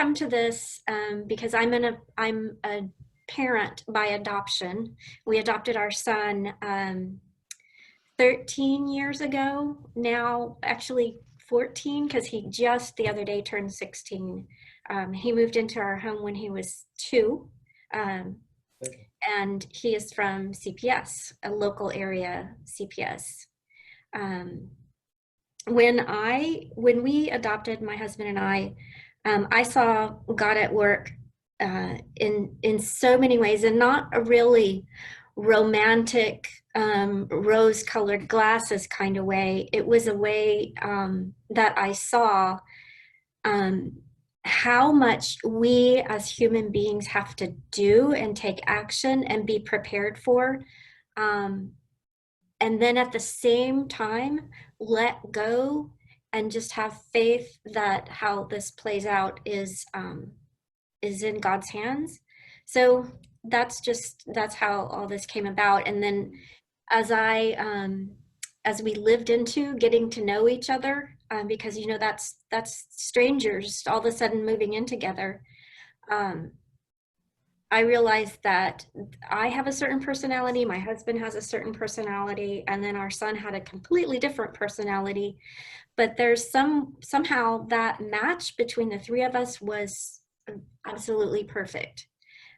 come to this because I'm a parent by adoption. We adopted our son 13 years ago, now actually 14, because he just the other day turned 16. He moved into our home when he was 2. And he is from CPS, a local area CPS. When we adopted, my husband and I saw God at work in so many ways, and not a really romantic rose-colored glasses kind of way. It was a way that I saw how much we as human beings have to do and take action and be prepared for. And then at the same time, let go and just have faith that how this plays out is in God's hands. So that's how all this came about. And then as we lived into getting to know each other, because that's strangers all of a sudden moving in together. I realized that I have a certain personality, my husband has a certain personality, and then our son had a completely different personality. But there's somehow that match between the three of us was absolutely perfect.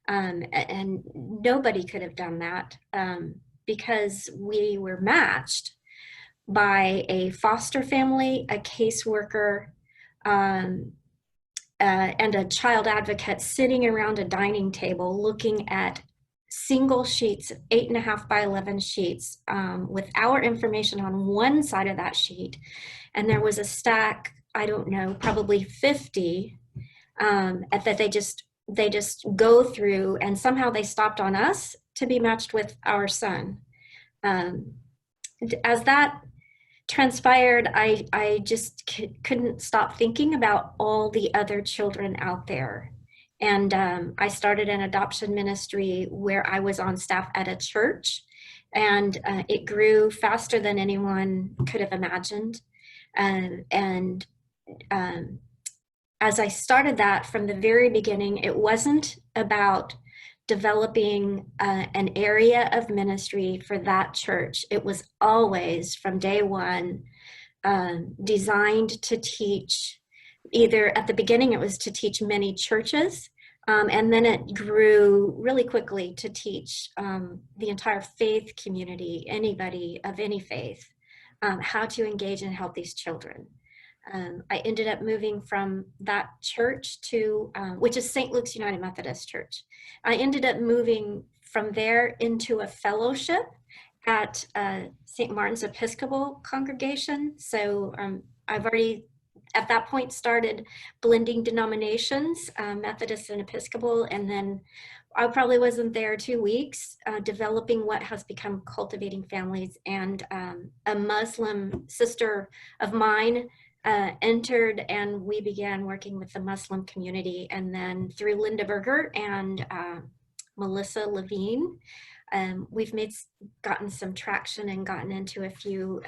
And nobody could have done that because we were matched by a foster family, a caseworker, and a child advocate sitting around a dining table looking at single sheets, 8.5 by 11 sheets, with our information on one side of that sheet. And there was a stack, I don't know, probably 50 that they just go through, and somehow they stopped on us to be matched with our son. As that transpired, I just couldn't stop thinking about all the other children out there. And I started an adoption ministry where I was on staff at a church, and it grew faster than anyone could have imagined. And as I started that from the very beginning, it wasn't about developing an area of ministry for that church. It was always from day one designed to teach. Either at the beginning it was to teach many churches, and then it grew really quickly to teach the entire faith community, anybody of any faith, how to engage and help these children. I ended up moving from that church to, which is St. Luke's United Methodist Church. I ended up moving from there into a fellowship at St. Martin's Episcopal congregation. So I've already, at that point, started blending denominations, Methodist and Episcopal, and then I probably wasn't there 2 weeks, developing what has become Cultivating Families. And a Muslim sister of mine entered, and we began working with the Muslim community. And then through Linda Berger and Melissa Levine, we've gotten some traction and gotten into a few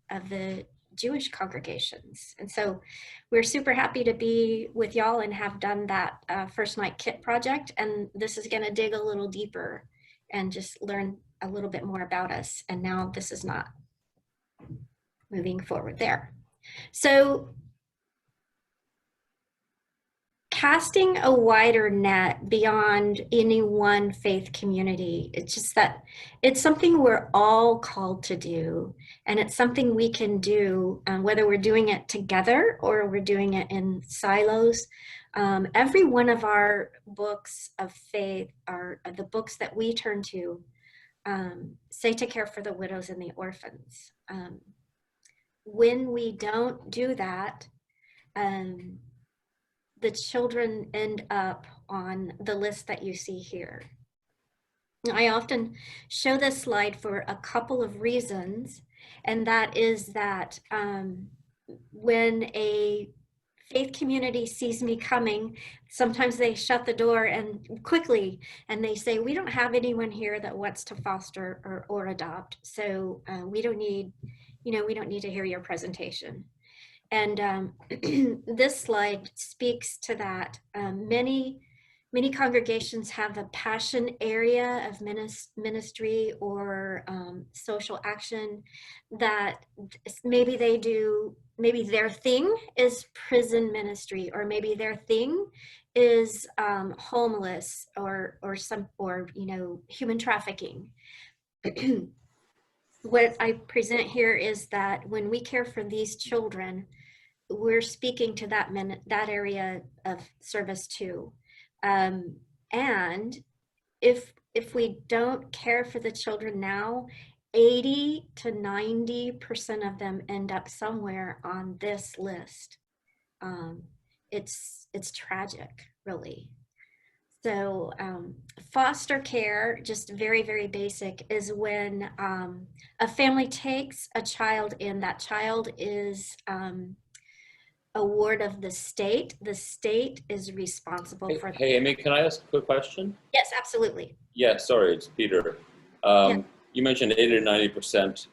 of the Jewish congregations. And so we're super happy to be with y'all and have done that First Night Kit project. And this is going to dig a little deeper and just learn a little bit more about us. And now this is not moving forward there. So casting a wider net beyond any one faith community, it's just that it's something we're all called to do, and it's something we can do whether we're doing it together or we're doing it in silos. Every one of our books of faith are the books that we turn to, say, to care for the widows and the orphans. When we don't do that, the children end up on the list that you see here. I often show this slide for a couple of reasons, and that is that when a faith community sees me coming, sometimes they shut the door and quickly, and they say, we don't have anyone here that wants to foster or adopt, so we don't need to hear your presentation. And this slide speaks to that. Many congregations have a passion area of ministry or social action that maybe they do, maybe their thing is prison ministry, or maybe their thing is homeless or human trafficking. What I present here is that when we care for these children, we're speaking to that area of service too. And if we don't care for the children now, 80 to 90% of them end up somewhere on this list. It's tragic, really. So foster care, just very, very basic, is when a family takes a child in. That child is a ward of the state. The state is responsible for. Hey, Amy, can I ask a quick question? Yes, absolutely. Yeah, sorry, it's Peter. Yeah. You mentioned 80 to 90%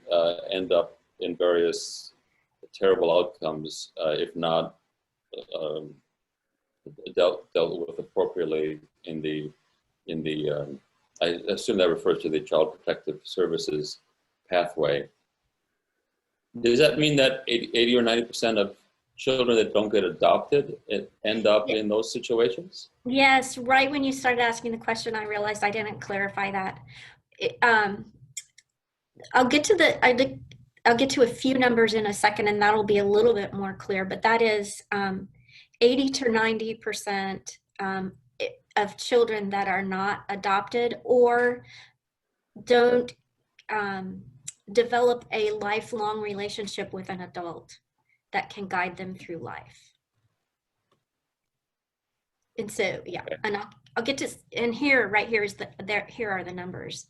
end up in various terrible outcomes, if not dealt with appropriately in the I assume that refers to the Child Protective Services pathway. Does that mean that 80 or 90% of children that don't get adopted end up in those situations? Yes, right when you started asking the question, I realized I didn't clarify that. I'll get to a few numbers in a second, and that'll be a little bit more clear. But that is 80 to 90% of children that are not adopted or don't develop a lifelong relationship with an adult that can guide them through life. And so, yeah, and I'll get to, and here, right here is here are the numbers.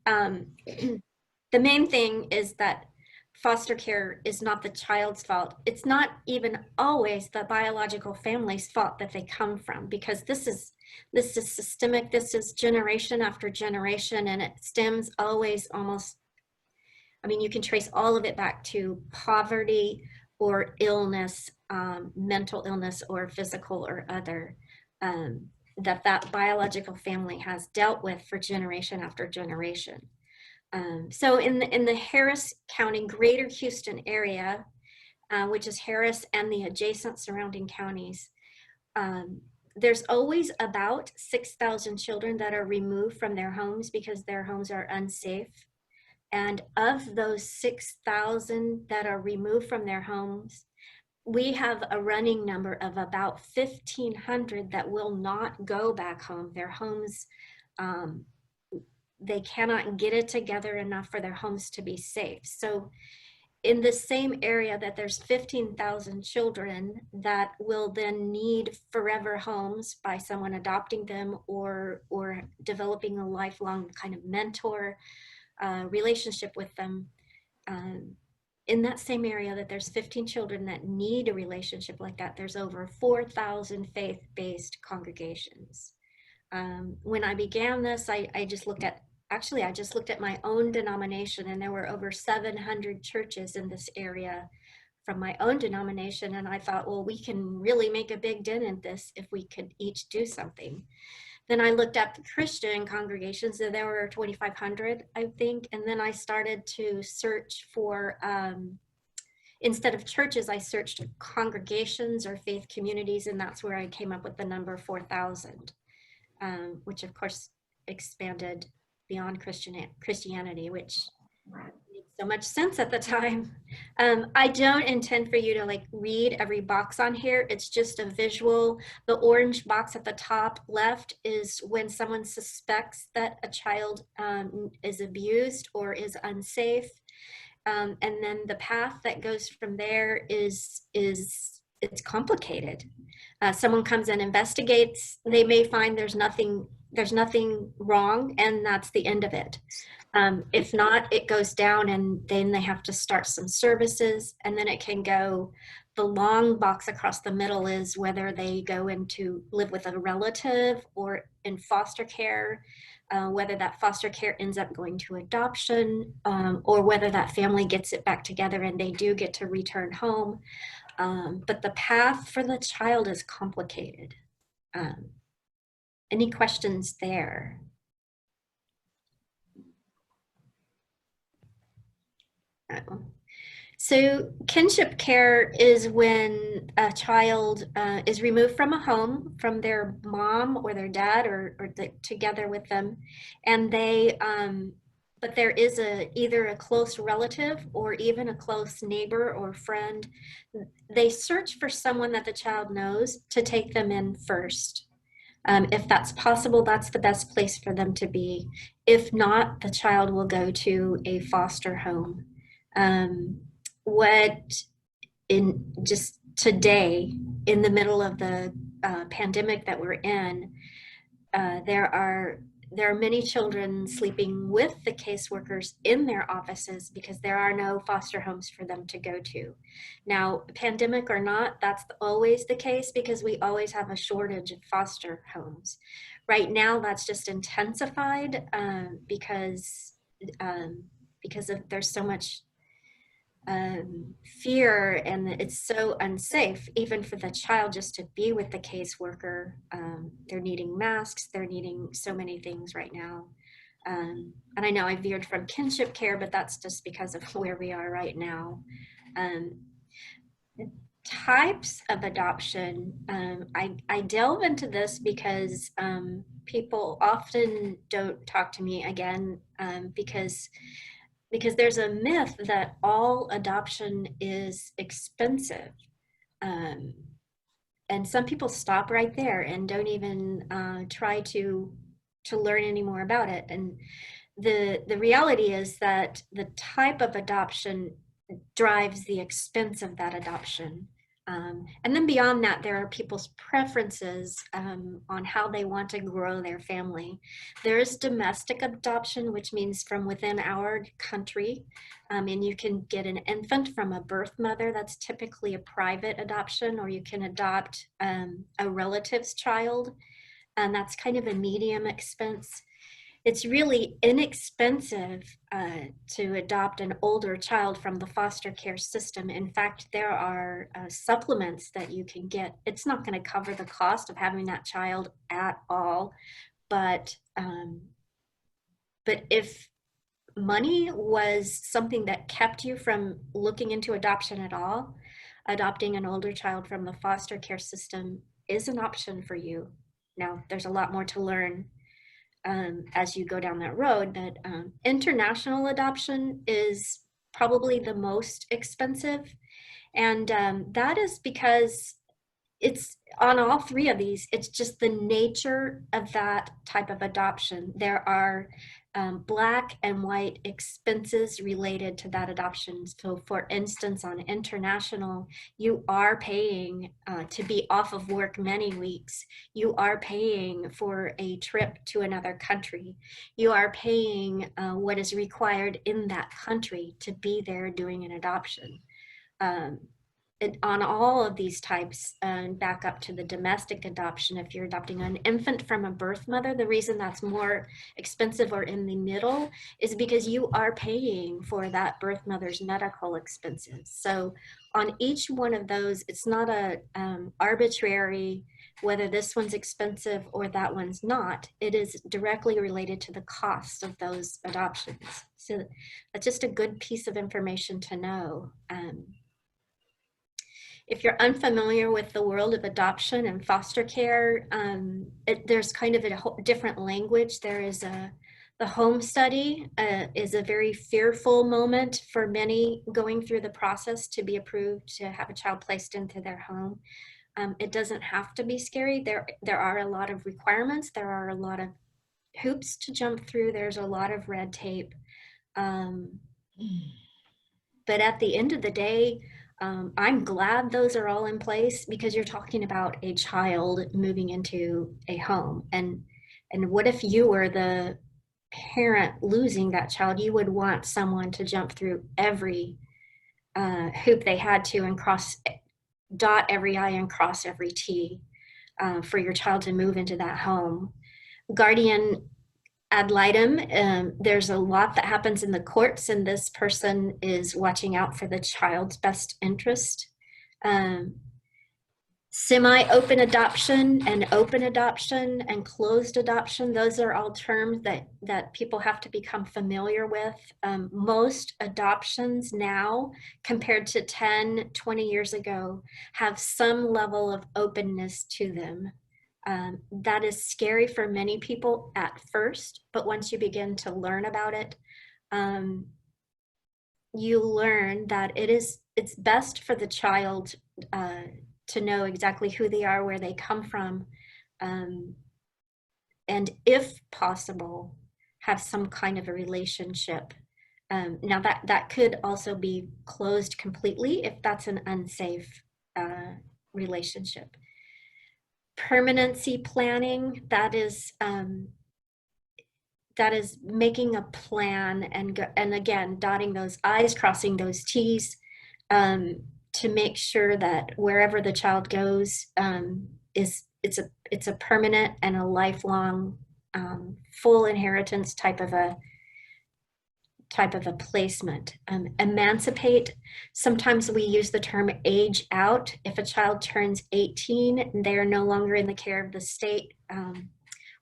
The main thing is that foster care is not the child's fault. It's not even always the biological family's fault that they come from, because this is systemic. This is generation after generation, and it stems always almost, I mean, you can trace all of it back to poverty or illness, mental illness or physical or other, that biological family has dealt with for generation after generation. So in the Harris County, Greater Houston area, which is Harris and the adjacent surrounding counties, there's always about 6,000 children that are removed from their homes because their homes are unsafe. And of those 6,000 that are removed from their homes, we have a running number of about 1,500 that will not go back home. Their homes, they cannot get it together enough for their homes to be safe. So in the same area that there's 15,000 children that will then need forever homes by someone adopting them or developing a lifelong kind of mentor relationship with them. In that same area that there's 15 children that need a relationship like that, there's over 4,000 faith-based congregations. When I began this, I just looked at my own denomination, and there were over 700 churches in this area from my own denomination. And I thought, well, we can really make a big dent in this if we could each do something. Then I looked up Christian congregations, and there were 2,500, I think. And then I started to search for, instead of churches, I searched congregations or faith communities, and that's where I came up with the number 4,000, which of course expanded beyond Christianity, which made so much sense at the time. I don't intend for you to read every box on here. It's just a visual. The orange box at the top left is when someone suspects that a child is abused or is unsafe. And then the path that goes from there is it's complicated. Someone comes and investigates. They may find there's nothing wrong, and that's the end of it. If not, it goes down, and then they have to start some services, and then it can go. The long box across the middle is whether they go into live with a relative or in foster care, whether that foster care ends up going to adoption, or whether that family gets it back together and they do get to return home. But the path for the child is complicated. Um, any questions there? So kinship care is when a child is removed from a home, from their mom or their dad, or together with them, and but there is either a close relative or even a close neighbor or friend. They search for someone that the child knows to take them in first. If that's possible, that's the best place for them to be. If not, the child will go to a foster home. Um, what in just today, in the middle of the pandemic that we're in, uh, there are there are many children sleeping with the caseworkers in their offices because there are no foster homes for them to go to. Now, pandemic or not, that's always the case because we always have a shortage of foster homes. Right now, that's just intensified um, because of there's so much fear, and it's so unsafe even for the child just to be with the caseworker. They're needing masks, they're needing so many things right now. And I know I veered from kinship care, but that's just because of where we are right now. um, Types of adoption, I delve into this because people often don't talk to me again, because there's a myth that all adoption is expensive. Um, and some people stop right there and don't even try to learn any more about it. And the reality is that the type of adoption drives the expense of that adoption. And then beyond that, there are people's preferences on how they want to grow their family. There is domestic adoption, which means from within our country. And you can get an infant from a birth mother. That's typically a private adoption, or you can adopt a relative's child, and that's kind of a medium expense. It's really inexpensive to adopt an older child from the foster care system. In fact, there are supplements that you can get. It's not going to cover the cost of having that child at all, but if money was something that kept you from looking into adoption at all, adopting an older child from the foster care system is an option for you. Now, there's a lot more to learn as you go down that road. But international adoption is probably the most expensive. And that is because it's on all three of these, it's just the nature of that type of adoption. There are black and white expenses related to that adoption. So for instance, on international, you are paying to be off of work many weeks. You are paying for a trip to another country. You are paying what is required in that country to be there doing an adoption. Um, on all of these types, and back up to the domestic adoption, if you're adopting an infant from a birth mother, the reason that's more expensive or in the middle is because you are paying for that birth mother's medical expenses. So on each one of those, it's not a arbitrary whether this one's expensive or that one's not. It is directly related to the cost of those adoptions. So that's just a good piece of information to know. If you're unfamiliar with the world of adoption and foster care, there's kind of a different language. There is the home study is a very fearful moment for many going through the process to be approved to have a child placed into their home. It doesn't have to be scary. There are a lot of requirements. There are a lot of hoops to jump through. There's a lot of red tape. But at the end of the day, I'm glad those are all in place, because you're talking about a child moving into a home. And what if you were the parent losing that child? You would want someone to jump through every hoop they had to, and dot every I and cross every T for your child to move into that home. Guardian ad litem, there's a lot that happens in the courts, and this person is watching out for the child's best interest. Um, Semi-open adoption and open adoption and closed adoption, those are all terms that people have to become familiar with. Most adoptions now, compared to 10, 20 years ago, have some level of openness to them. That is scary for many people at first, but once you begin to learn about it, you learn that it's best for the child to know exactly who they are, where they come from, um, and if possible, have some kind of a relationship. Now that could also be closed completely if that's an unsafe relationship. Permanency planning, that is making a plan and again, dotting those I's, crossing those T's, to make sure that wherever the child goes, it's a permanent and a lifelong, full inheritance type of a placement. Emancipate, sometimes we use the term age out. If a child turns 18, they are no longer in the care of the state.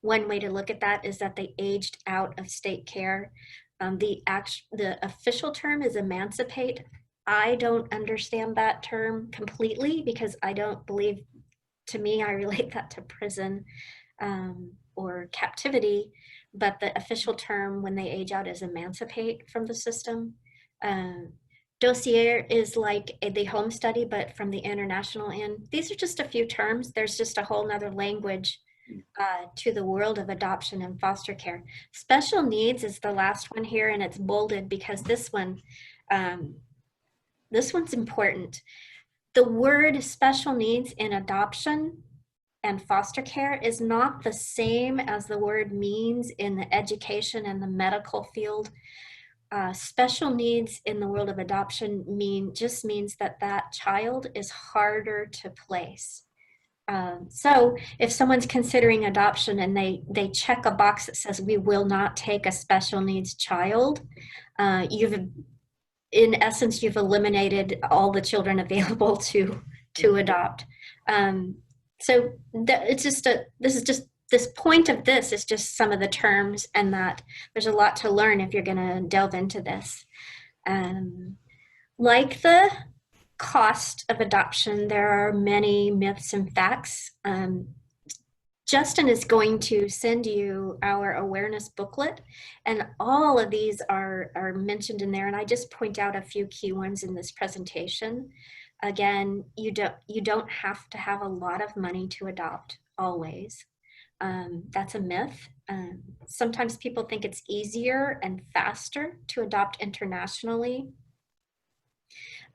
One way to look at that is that they aged out of state care. The official term is emancipate. I don't understand that term completely because I don't believe, to me, I relate that to prison or captivity, but the official term when they age out is emancipate from the system. Dossier is like the home study, but from the international end. These are just a few terms. There's just a whole nother language to the world of adoption and foster care. Special needs is the last one here, and it's bolded because this one's important. The word special needs in adoption and foster care is not the same as the word means in the education and the medical field. Special needs in the world of adoption just means that child is harder to place. So if someone's considering adoption and they check a box that says we will not take a special needs child, in essence you've eliminated all the children available to adopt. So this point of this is just some of the terms, and that there's a lot to learn if you're going to delve into this. Like the cost of adoption, there are many myths and facts. Justin is going to send you our awareness booklet, and all of these are mentioned in there, and I just point out a few key ones in this presentation. Again, you don't have to have a lot of money to adopt, always. That's a myth. Sometimes people think it's easier and faster to adopt internationally.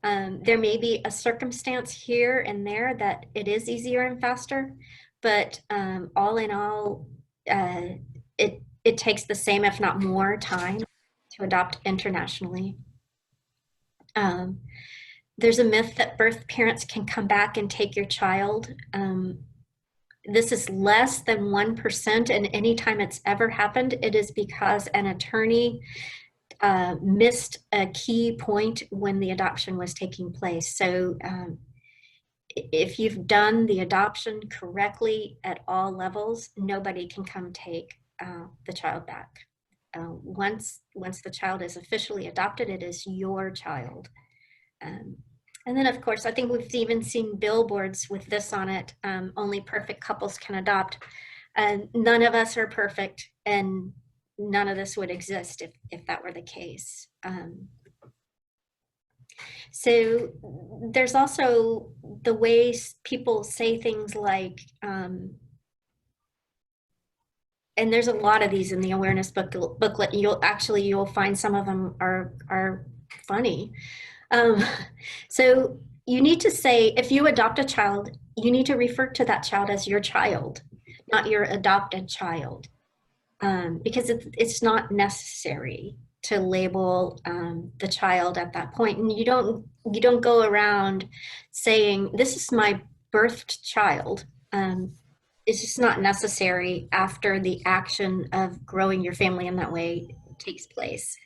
There may be a circumstance here and there that it is easier and faster, but all in all, it takes the same, if not more, time to adopt internationally. There's a myth that birth parents can come back and take your child. This is less than 1%, and anytime it's ever happened, it is because an attorney missed a key point when the adoption was taking place. So if you've done the adoption correctly at all levels, nobody can come take the child back. Once the child is officially adopted, it is your child. And then, of course, I think we've even seen billboards with this on it, only perfect couples can adopt. None of us are perfect, and none of this would exist if that were the case. So there's also the ways people say things like, and there's a lot of these in the awareness booklet. You'll find some of them are funny. So you need to say, if you adopt a child, you need to refer to that child as your child, not your adopted child, because it's not necessary to label the child at that point. And you don't go around saying, this is my birthed child. It's just not necessary after the action of growing your family in that way takes place.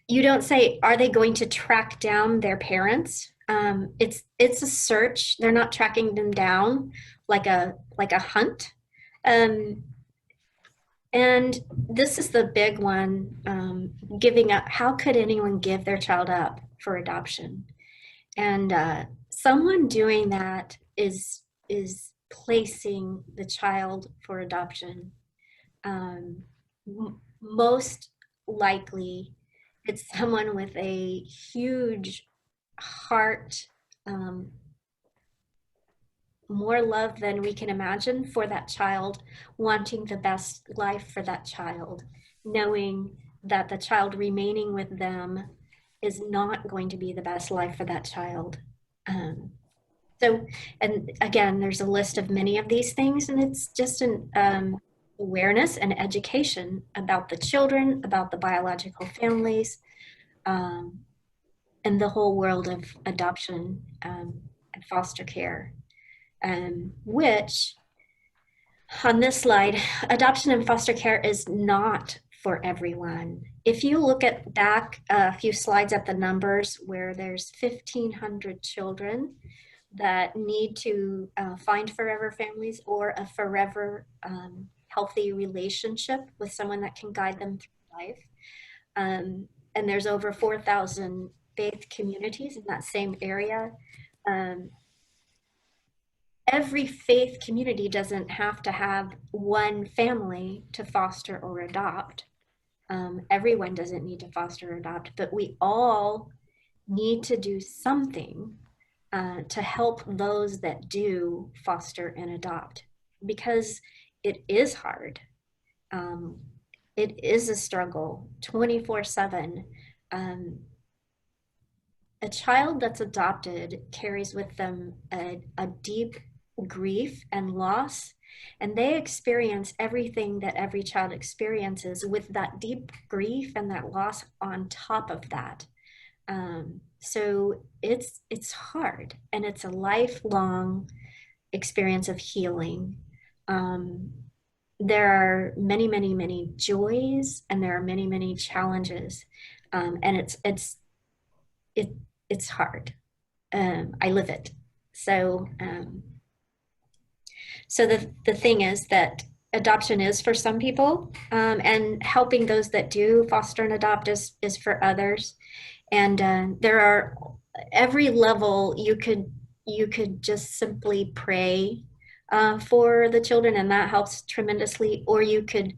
You don't say, are they going to track down their parents? It's a search. They're not tracking them down like a hunt. Um, and this is the big one, giving up. How could anyone give their child up for adoption? And someone doing that is placing the child for adoption. Most likely, it's someone with a huge heart, um, more love than we can imagine for that child, wanting the best life for that child, knowing that the child remaining with them is not going to be the best life for that child. Um, so, and again, there's a list of many of these things, and it's just an awareness and education about the children, about the biological families, um, and the whole world of adoption and foster care, which on this slide, adoption and foster care is not for everyone. If you look at back a few slides at the numbers where there's 1,500 children that need to find forever families or a forever healthy relationship with someone that can guide them through life. And there's over 4,000 faith communities in that same area. Um, every faith community doesn't have to have one family to foster or adopt. Everyone doesn't need to foster or adopt, but we all need to do something to help those that do foster and adopt, because it is hard. Um, it is a struggle 24/7. A child that's adopted carries with them a deep grief and loss, and they experience everything that every child experiences with that deep grief and that loss on top of that. So it's hard, and it's a lifelong experience of healing. Um, there are many, many, many joys, and there are many, many challenges, and it it's hard. I live it. So so the thing is that adoption is for some people, and helping those that do foster and adopt is for others. And there are every level you could just simply pray for the children, and that helps tremendously. Or you could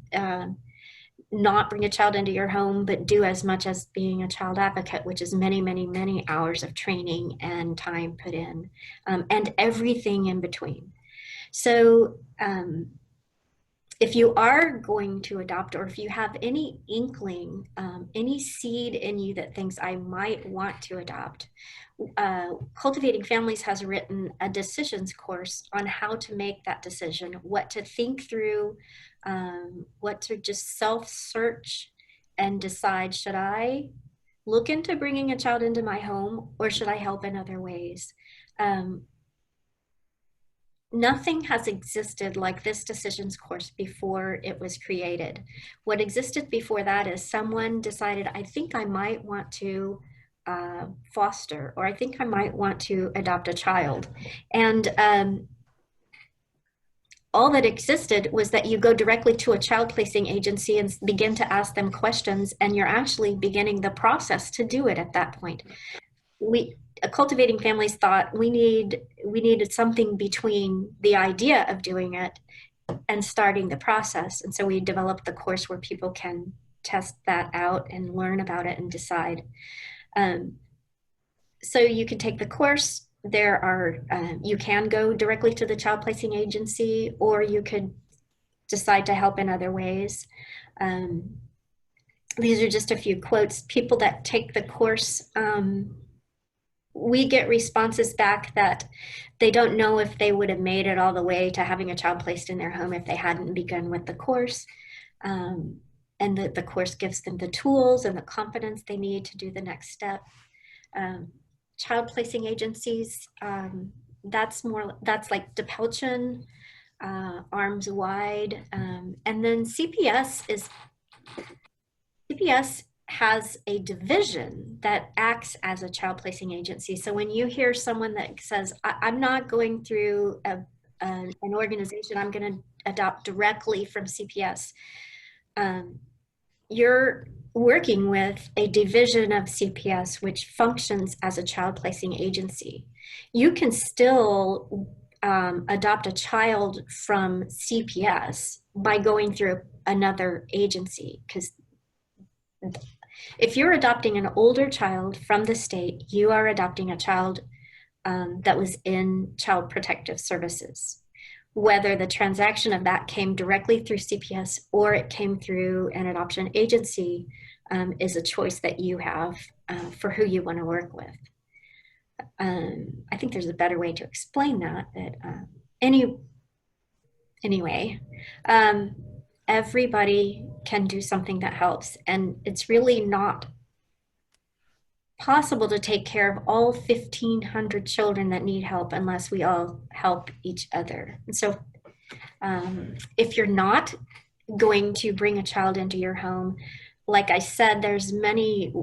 not bring a child into your home, but do as much as being a child advocate, which is many, many, many hours of training and time put in, and everything in between. So if you are going to adopt, or if you have any inkling, any seed in you that thinks I might want to adopt, Cultivating Families has written a decisions course on how to make that decision, what to think through, what to just self-search and decide, should I look into bringing a child into my home, or should I help in other ways? Nothing has existed like this decisions course before it was created. What existed before that is someone decided, I think I might want to foster, or I think I might want to adopt a child. And all that existed was that you go directly to a child placing agency and begin to ask them questions, and you're actually beginning the process to do it at that point. Cultivating Families thought we needed something between the idea of doing it and starting the process. And so we developed the course where people can test that out and learn about it and decide. So you can take the course. There are you can go directly to the child placing agency, or you could decide to help in other ways. These are just a few quotes. People that take the course, we get responses back that they don't know if they would have made it all the way to having a child placed in their home if they hadn't begun with the course. And the course gives them the tools and the confidence they need to do the next step. Child placing agencies, that's like DePelchin, Arms Wide. And then CPS has a division that acts as a child placing agency. So when you hear someone that says, I'm not going through an organization, I'm going to adopt directly from CPS, you're working with a division of CPS which functions as a child placing agency. You can still adopt a child from CPS by going through another agency, because if you're adopting an older child from the state, you are adopting a child that was in Child Protective Services. Whether the transaction of that came directly through CPS or it came through an adoption agency is a choice that you have for who you want to work with. I think there's a better way to explain that, but anyway, everybody can do something that helps, and it's really not possible to take care of all 1,500 children that need help unless we all help each other. And so if you're not going to bring a child into your home, like I said, there's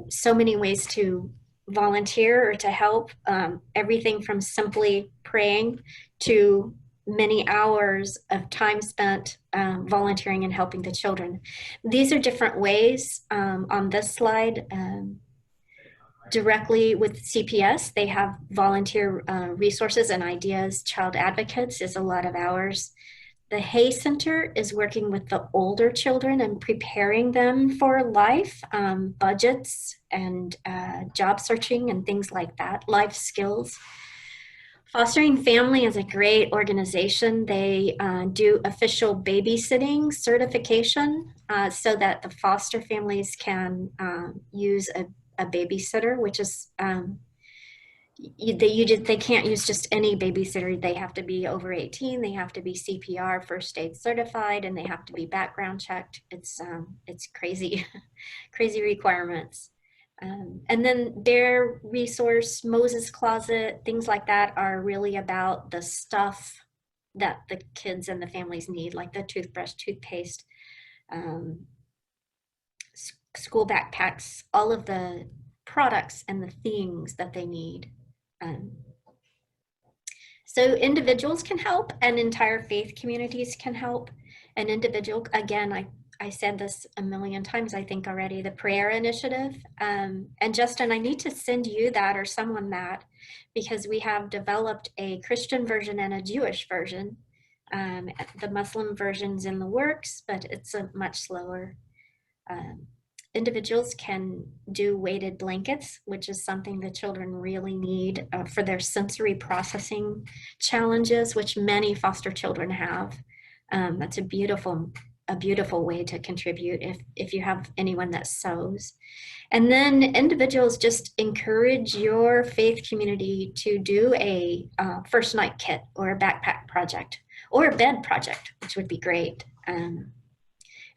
so many ways to volunteer or to help, everything from simply praying to many hours of time spent volunteering and helping the children. These are different ways. On this slide, directly with CPS, they have volunteer resources and ideas. Child advocates is a lot of hours. The Hay Center is working with the older children and preparing them for life, budgets and job searching and things like that, life skills. Fostering Family is a great organization. They do official babysitting certification so that the foster families can use a babysitter, which is they can't use just any babysitter. They have to be over 18. They have to be CPR first aid certified, and they have to be background checked. It's crazy, crazy requirements. And then their resource, Moses Closet, things like that are really about the stuff that the kids and the families need, like the toothbrush, toothpaste, school backpacks, all of the products and the things that they need. So individuals can help, and entire faith communities can help. An individual, again, I said this a million times, I think already, the prayer initiative. And Justin, I need to send you that or someone that, because we have developed a Christian version and a Jewish version. The Muslim version's in the works, but it's a much slower. Individuals can do weighted blankets, which is something the children really need for their sensory processing challenges, which many foster children have. That's a beautiful way to contribute if you have anyone that sews. And then individuals, just encourage your faith community to do a first night kit or a backpack project or a bed project, which would be great.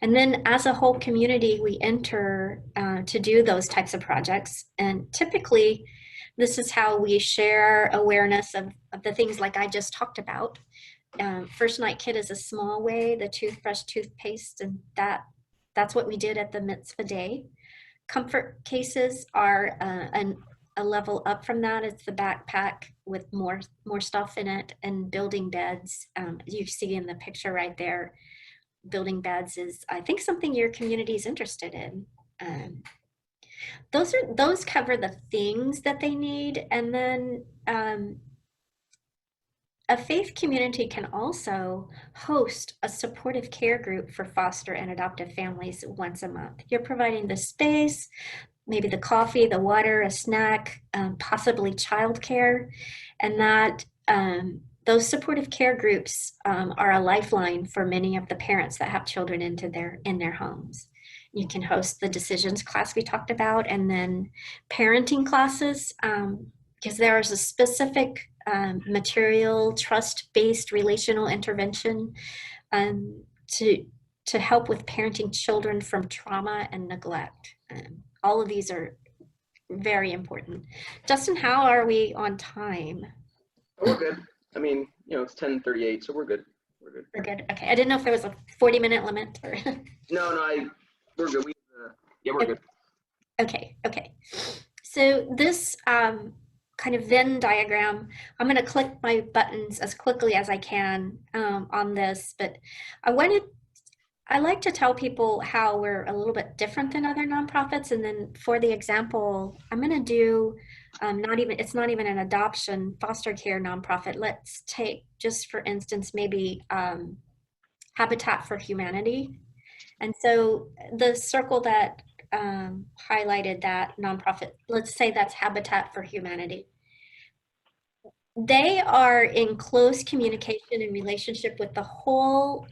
And then as a whole community, we enter to do those types of projects. And typically, this is how we share awareness of the things like I just talked about. First Night Kit is a small way, the toothbrush, toothpaste, and that's what we did at the mitzvah day. Comfort cases are a level up from that. It's the backpack with more stuff in it, and building beds. You see in the picture right there. Building beds is, I think, something your community is interested in. Those cover the things that they need, and then a faith community can also host a supportive care group for foster and adoptive families once a month. You're providing the space, maybe the coffee, the water, a snack, possibly childcare, and that those supportive care groups are a lifeline for many of the parents that have children in their homes. You can host the decisions class we talked about, and then parenting classes, because there is a specific material, trust-based relational intervention to help with parenting children from trauma and neglect. All of these are very important. Justin, how are we on time? Oh, we're good. I mean, it's 10:38, so we're good. We're good. Okay. I didn't know if there was a 40-minute limit or. No, we're good. We're good. Okay, okay. So this kind of Venn diagram, I'm going to click my buttons as quickly as I can on this, but I like to tell people how we're a little bit different than other nonprofits. And then for the example, I'm going to do it's not even an adoption foster care nonprofit. Let's take, just for instance, maybe Habitat for Humanity. And so the circle that highlighted that nonprofit, let's say that's Habitat for Humanity. They are in close communication and relationship with the whole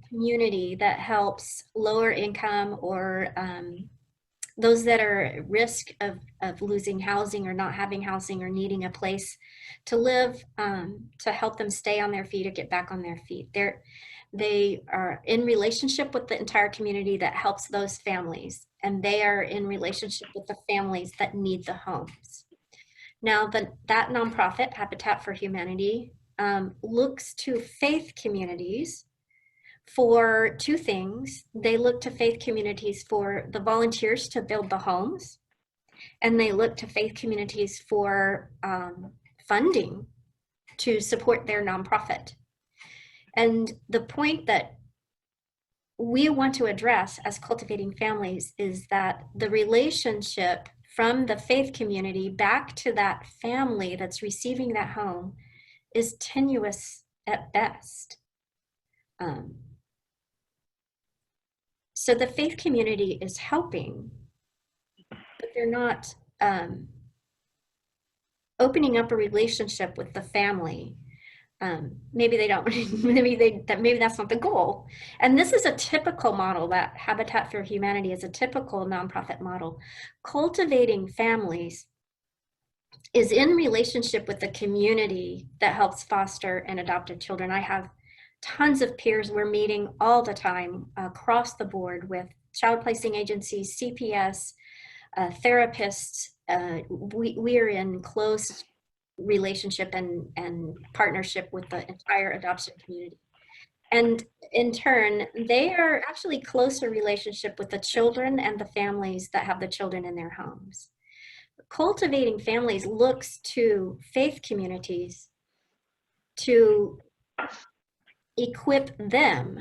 community that helps lower income or those that are at risk of losing housing or not having housing or needing a place to live, to help them stay on their feet or get back on their feet. They are in relationship with the entire community that helps those families, and they are in relationship with the families that need the homes. Now, that nonprofit, Habitat for Humanity, looks to faith communities for two things. They look to faith communities for the volunteers to build the homes, and they look to faith communities for funding to support their nonprofit. And the point that we want to address as Cultivating Families is that the relationship from the faith community back to that family that's receiving that home is tenuous at best. So the faith community is helping, but they're not opening up a relationship with the family. Maybe they don't, maybe that's not the goal. And this is a typical model. That Habitat for Humanity is a typical nonprofit model. Cultivating Families is in relationship with the community that helps foster and adopted children. I have tons of peers. We're meeting all the time across the board with child placing agencies, CPS, therapists. We are in close relationship and partnership with the entire adoption community. And in turn, they are actually closer relationship with the children and the families that have the children in their homes. Cultivating Families looks to faith communities to equip them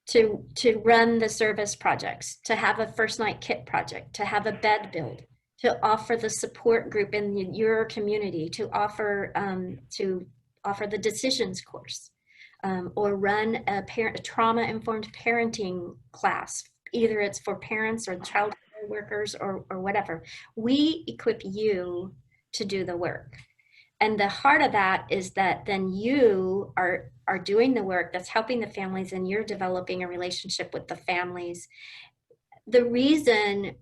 to run the service projects, to have a first night kit project, to have a bed build, to offer the support group in your community, to offer the decisions course, or run a trauma-informed parenting class. Either it's for parents or child care workers or whatever. We equip you to do the work. And the heart of that is that then you are doing the work that's helping the families, and you're developing a relationship with the families. The reason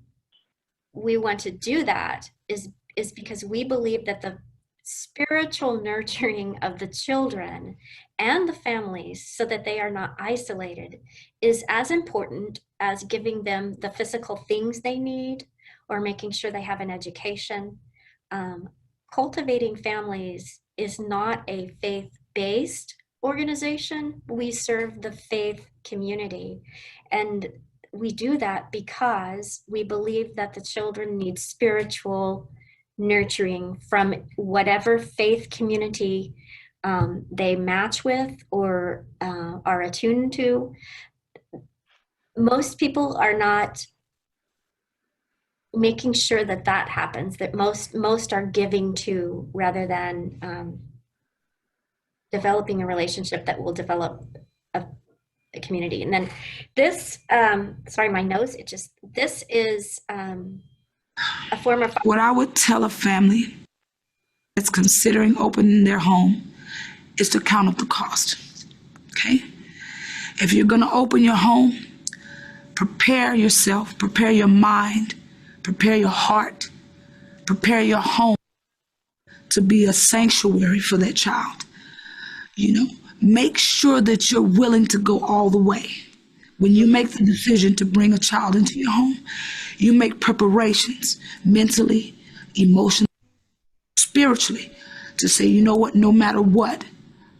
we want to do that is because we believe that the spiritual nurturing of the children and the families, so that they are not isolated, is as important as giving them the physical things they need or making sure they have an education. Cultivating Families is not a faith-based organization. We serve the faith community, and we do that because we believe that the children need spiritual nurturing from whatever faith community they match with or are attuned to. Most people are not making sure that happens, that most are giving to, rather than developing a relationship that will develop a community. And then this, sorry, my nose, this is a form of... What I would tell a family that's considering opening their home is to count up the cost, okay? If you're gonna open your home, prepare yourself, prepare your mind, prepare your heart, prepare your home to be a sanctuary for that child. You know, make sure that you're willing to go all the way. When you make the decision to bring a child into your home, you make preparations mentally, emotionally, spiritually, to say, you know what, no matter what,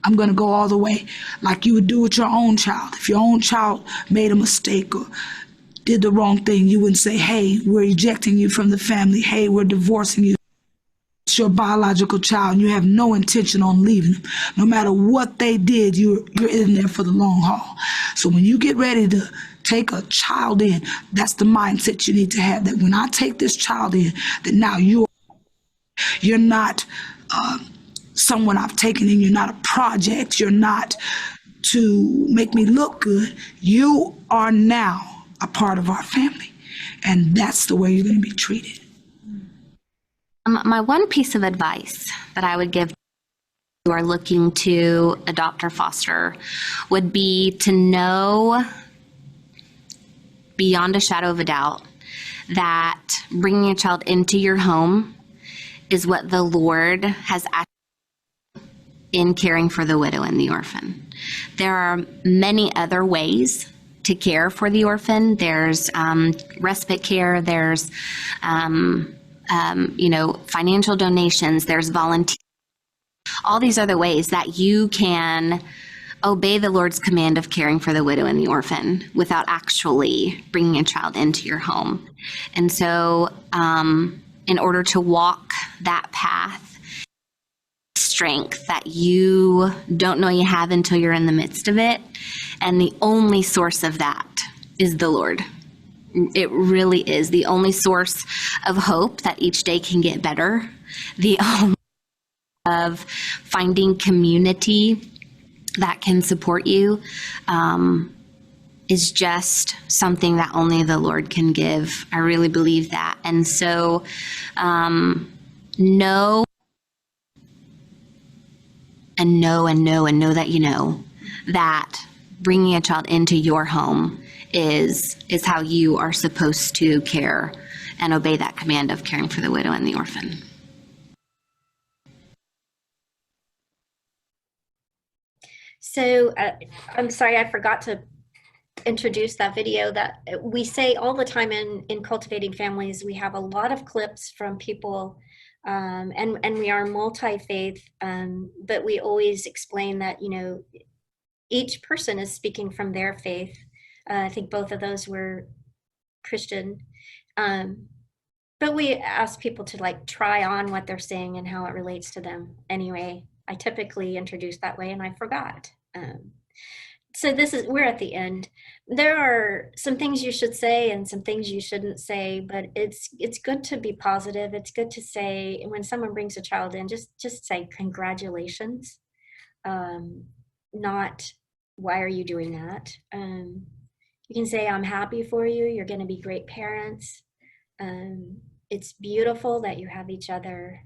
I'm gonna go all the way, like you would do with your own child. If your own child made a mistake or did the wrong thing, you wouldn't say, hey, we're ejecting you from the family. Hey, we're divorcing you. It's your biological child, and you have no intention on leaving them. No matter what they did, you're in there for the long haul. So when you get ready to take a child in, that's the mindset you need to have, that when I take this child in, that now you're not someone I've taken in, you're not a project, you're not to make me look good. You are now a part of our family, and that's the way you're going to be treated. My one piece of advice that I would give who are looking to adopt or foster would be to know beyond a shadow of a doubt that bringing a child into your home is what the Lord has asked in caring for the widow and the orphan. There are many other ways to care for the orphan. There's respite care, there's financial donations, there's volunteer, all these other ways that you can obey the Lord's command of caring for the widow and the orphan without actually bringing a child into your home. And so in order to walk that path, strength that you don't know you have until you're in the midst of it, and the only source of that is the Lord. It really is the only source of hope that each day can get better, the only of finding community that can support you is just something that only the Lord can give. I really believe that. And so know that you know that bringing a child into your home is how you are supposed to care and obey that command of caring for the widow and the orphan. So I'm sorry, I forgot to introduce that video that we say all the time in Cultivating Families. We have a lot of clips from people, and we are multi-faith, but we always explain that, each person is speaking from their faith. I think both of those were Christian. But we ask people to try on what they're saying and how it relates to them. Anyway, I typically introduce that way and I forgot. So we're at the end. There are some things you should say and some things you shouldn't say, but it's good to be positive. It's good to say, when someone brings a child in, just say congratulations, not why are you doing that? You can say, I'm happy for you. You're going to be great parents. It's beautiful that you have each other.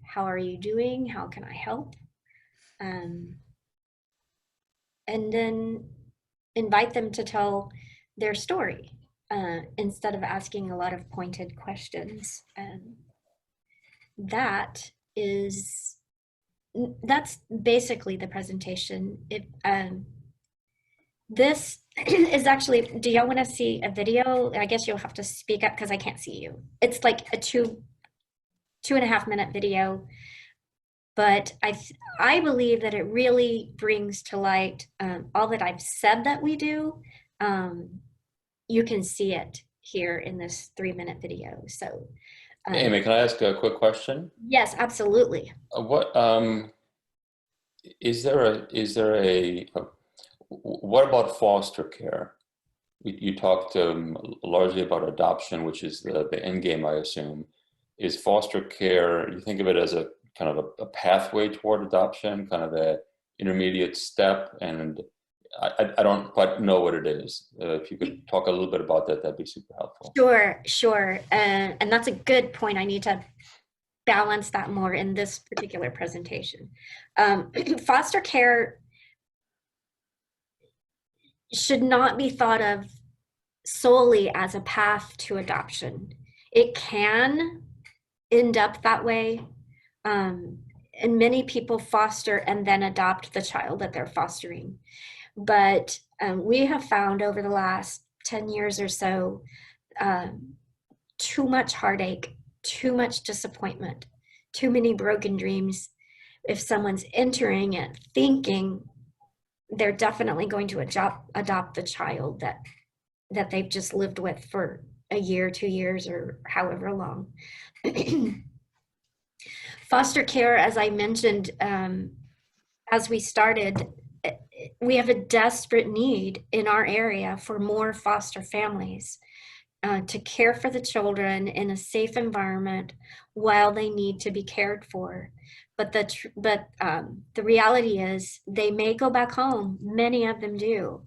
How are you doing? How can I help? And then invite them to tell their story instead of asking a lot of pointed questions. That's basically the presentation. This is actually, do y'all want to see a video? I guess you'll have to speak up because I can't see you. It's like a 2.5 minute video, but I believe that it really brings to light all that I've said that we do. You can see it here in this 3-minute video. So, Amy, can I ask a quick question? Yes, absolutely. What about foster care? You talked largely about adoption, which is the end game, I assume. Is foster care, you think of it as a kind of a pathway toward adoption, kind of a intermediate step, and I don't quite know what it is. If you could talk a little bit about that, that'd be super helpful. Sure. And that's a good point. I need to balance that more in this particular presentation. Foster care should not be thought of solely as a path to adoption. It can end up that way. And many people foster and then adopt the child that they're fostering. But we have found over the last 10 years or so, too much heartache, too much disappointment, too many broken dreams. If someone's entering it thinking they're definitely going to adopt the child that that they've just lived with for a year, 2 years, or however long. Foster care, as I mentioned, as we started, we have a desperate need in our area for more foster families to care for the children in a safe environment while they need to be cared for. But the reality is they may go back home. Many of them do.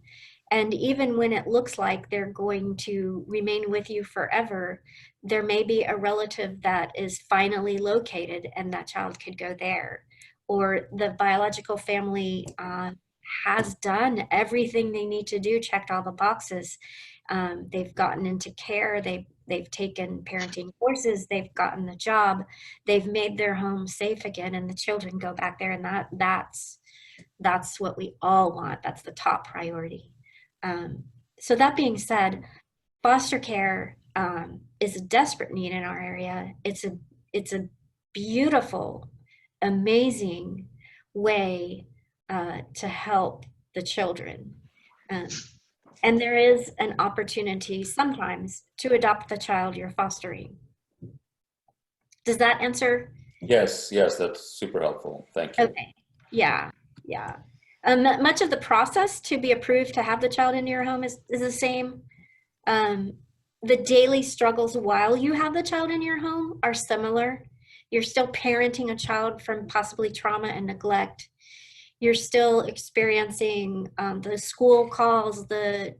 And even when it looks like they're going to remain with you forever, there may be a relative that is finally located and that child could go there. Or the biological family has done everything they need to do, checked all the boxes. They've gotten into care, they've taken parenting courses, they've gotten the job, they've made their home safe again, and the children go back there, and that's what we all want. That's the top priority. So that being said, foster care is a desperate need in our area. It's a beautiful, amazing way to help the children. And there is an opportunity sometimes to adopt the child you're fostering. Does that answer? Yes, that's super helpful. Thank you. Okay. Yeah. Much of the process to be approved to have the child in your home is the same. The daily struggles while you have the child in your home are similar. You're still parenting a child from possibly trauma and neglect. You're still experiencing the school calls, the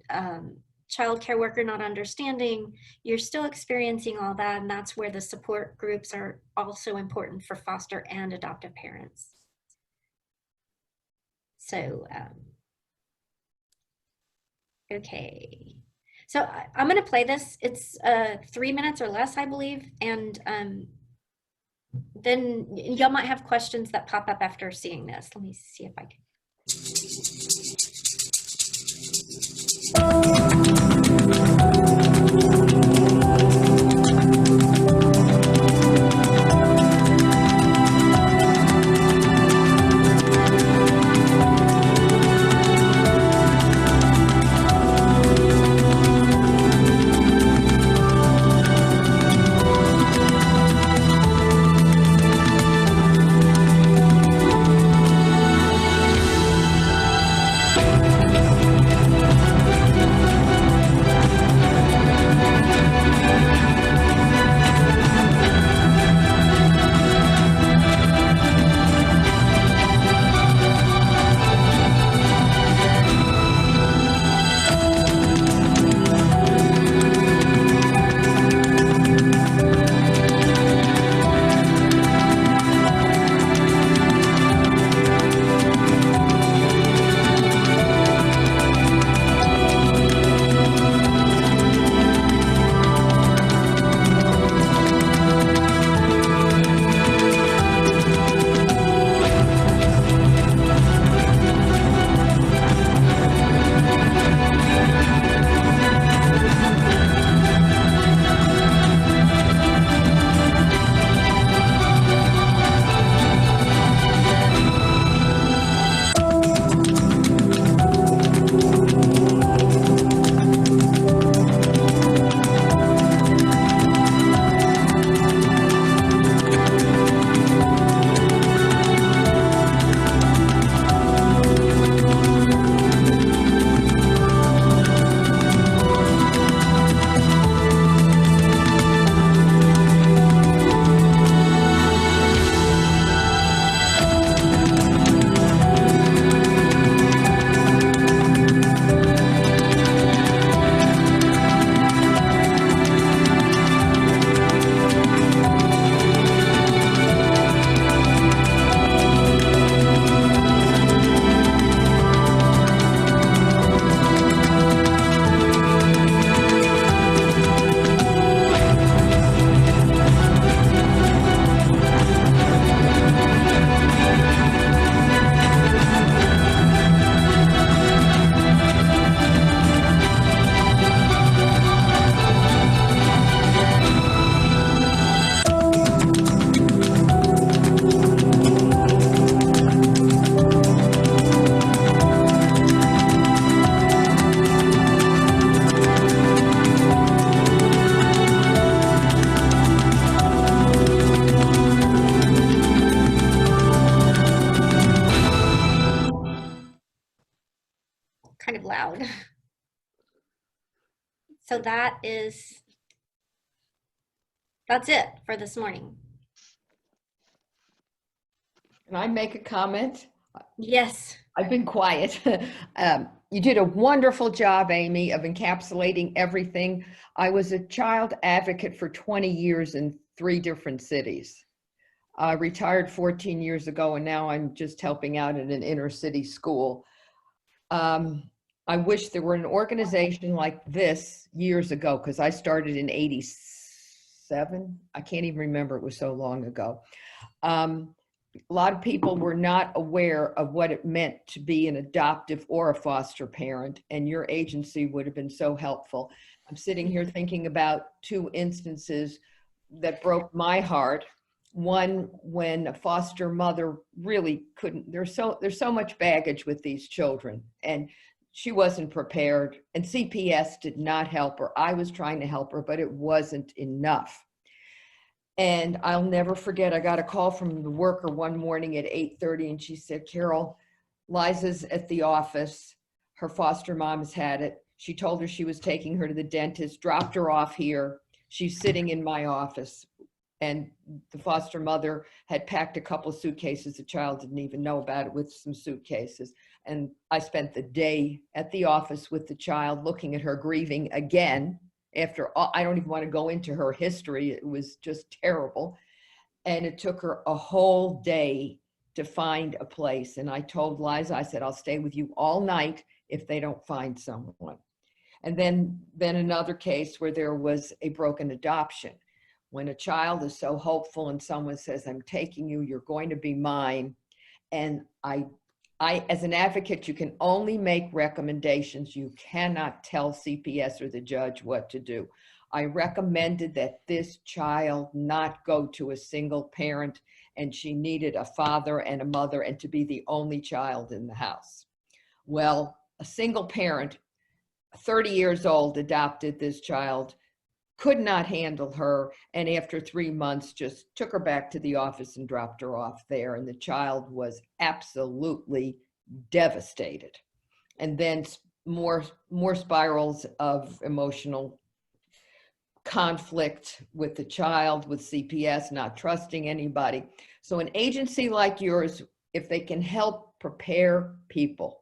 child care worker not understanding. You're still experiencing all that, and that's where the support groups are also important for foster and adoptive parents. So, okay. So I'm going to play this. It's 3 minutes or less, I believe. And then y'all might have questions that pop up after seeing this. Let me see if I can. kind of loud. So that's it for this morning. Can I make a comment? Yes. I've been quiet. You did a wonderful job, Amy, of encapsulating everything. I was a child advocate for 20 years in 3 different cities. I retired 14 years ago, and now I'm just helping out in an inner city school. I wish there were an organization like this years ago, because I started in 87. I can't even remember, it was so long ago. A lot of people were not aware of what it meant to be an adoptive or a foster parent, and your agency would have been so helpful. I'm sitting here thinking about 2 instances that broke my heart. One, when a foster mother really couldn't, there's so much baggage with these children, and she wasn't prepared, and CPS did not help her. I was trying to help her, but it wasn't enough. And I'll never forget, I got a call from the worker one morning at 8:30, and she said, Carol, Liza's at the office. Her foster mom has had it. She told her she was taking her to the dentist, dropped her off here. She's sitting in my office. And the foster mother had packed a couple of suitcases. The child didn't even know about it, with some suitcases. And I spent the day at the office with the child, looking at her, grieving again. After all, I don't even want to go into her history. It was just terrible. And it took her a whole day to find a place. And I told Liza, I said, I'll stay with you all night if they don't find someone. And then another case where there was a broken adoption. When a child is so hopeful and someone says, I'm taking you, you're going to be mine. And I, as an advocate, you can only make recommendations. You cannot tell CPS or the judge what to do. I recommended that this child not go to a single parent, and she needed a father and a mother, and to be the only child in the house. Well, a single parent, 30 years old, adopted this child, could not handle her, and after 3 months just took her back to the office and dropped her off there, and the child was absolutely devastated. And then more spirals of emotional conflict with the child, with CPS, not trusting anybody. So an agency like yours, if they can help prepare people.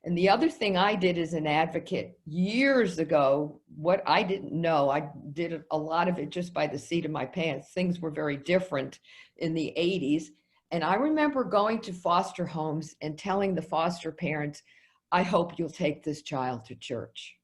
And the other thing I did as an advocate years ago, what I didn't know, I did a lot of it just by the seat of my pants. Things were very different in the 80s. And I remember going to foster homes and telling the foster parents, I hope you'll take this child to church.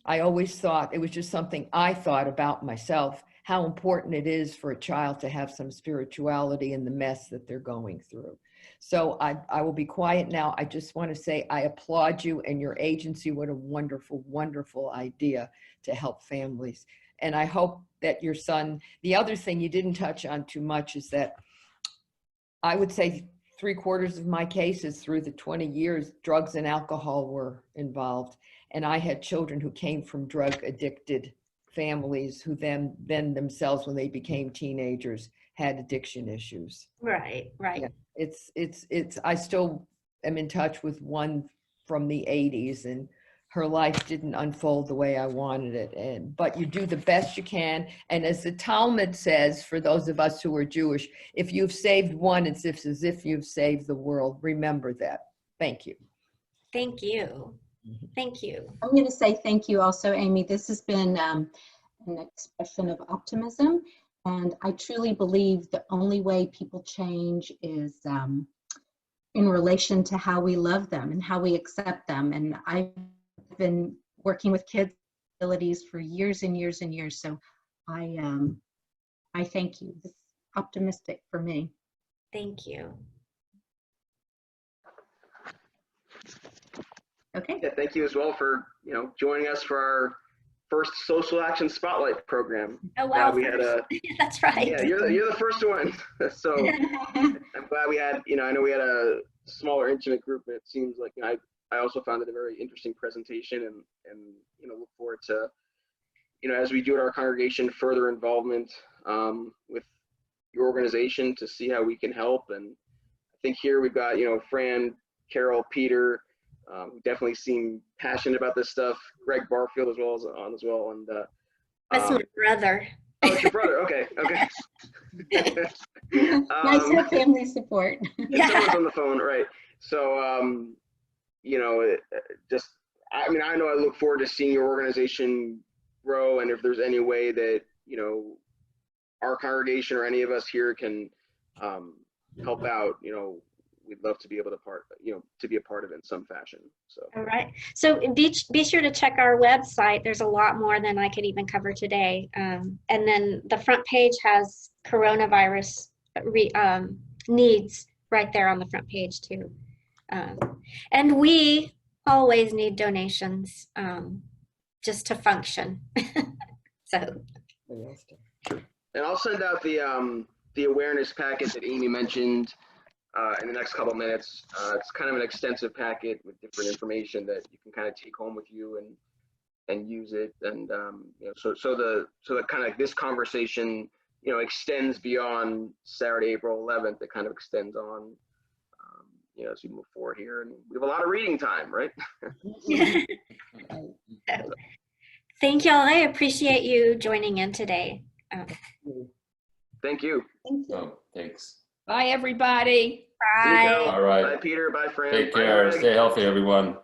I always thought, it was just something I thought about myself, how important it is for a child to have some spirituality in the mess that they're going through. So I will be quiet now. I just want to say I applaud you and your agency. What a wonderful, wonderful idea to help families. And I hope that your son, the other thing you didn't touch on too much is that I would say 3/4 of my cases through the 20 years, drugs and alcohol were involved. And I had children who came from drug addicted families who then themselves, when they became teenagers, had addiction issues. Right. Yeah, it's I still am in touch with one from the 80s, and her life didn't unfold the way I wanted it. But you do the best you can. And as the Talmud says, for those of us who are Jewish, if you've saved one, it's as if you've saved the world. Remember that. Thank you. Thank you. Thank you. I'm going to say thank you also, Amy. This has been an expression of optimism. And I truly believe the only way people change is in relation to how we love them and how we accept them. And I've been working with kids with disabilities for years and years and years. So I thank you. It's optimistic for me. Thank you. Okay. Yeah, thank you as well for joining us for our first Social Action Spotlight program. Oh wow, we had a that's right. Yeah, you're the first one. So I'm glad we had I know we had a smaller intimate group, and it seems like I also found it a very interesting presentation, and look forward to as we do at our congregation, further involvement with your organization to see how we can help. And I think here we've got Fran, Carol, Peter, who definitely seem passionate about this stuff. Greg Barfield as well, and That's my brother. oh, it's your brother. Okay, okay. Nice to have family support. Someone's on the phone, right? So, you know, just I mean, I know I look forward to seeing your organization grow, and if there's any way that, you know, our congregation or any of us here can help out, you know, we'd love to be able to to be a part of it in some fashion. So. All right. So be sure to check our website. There's a lot more than I could even cover today. And then the front page has coronavirus needs right there on the front page too. And we always need donations just to function. So. And I'll send out the awareness packet that Amy mentioned in the next couple of minutes. It's kind of an extensive packet with different information that you can kind of take home with you and use it. And you know, so the kind of this conversation, you know, extends beyond Saturday, April 11th. It kind of extends on, you know, as we move forward here, and we have a lot of reading time, right? Thank y'all. I appreciate you joining in today. Thank you. Thank you. Oh, thanks. Bye, everybody. Bye. All right. Bye, Peter. Bye, Fran. Take Bye, care. Greg. Stay healthy, everyone.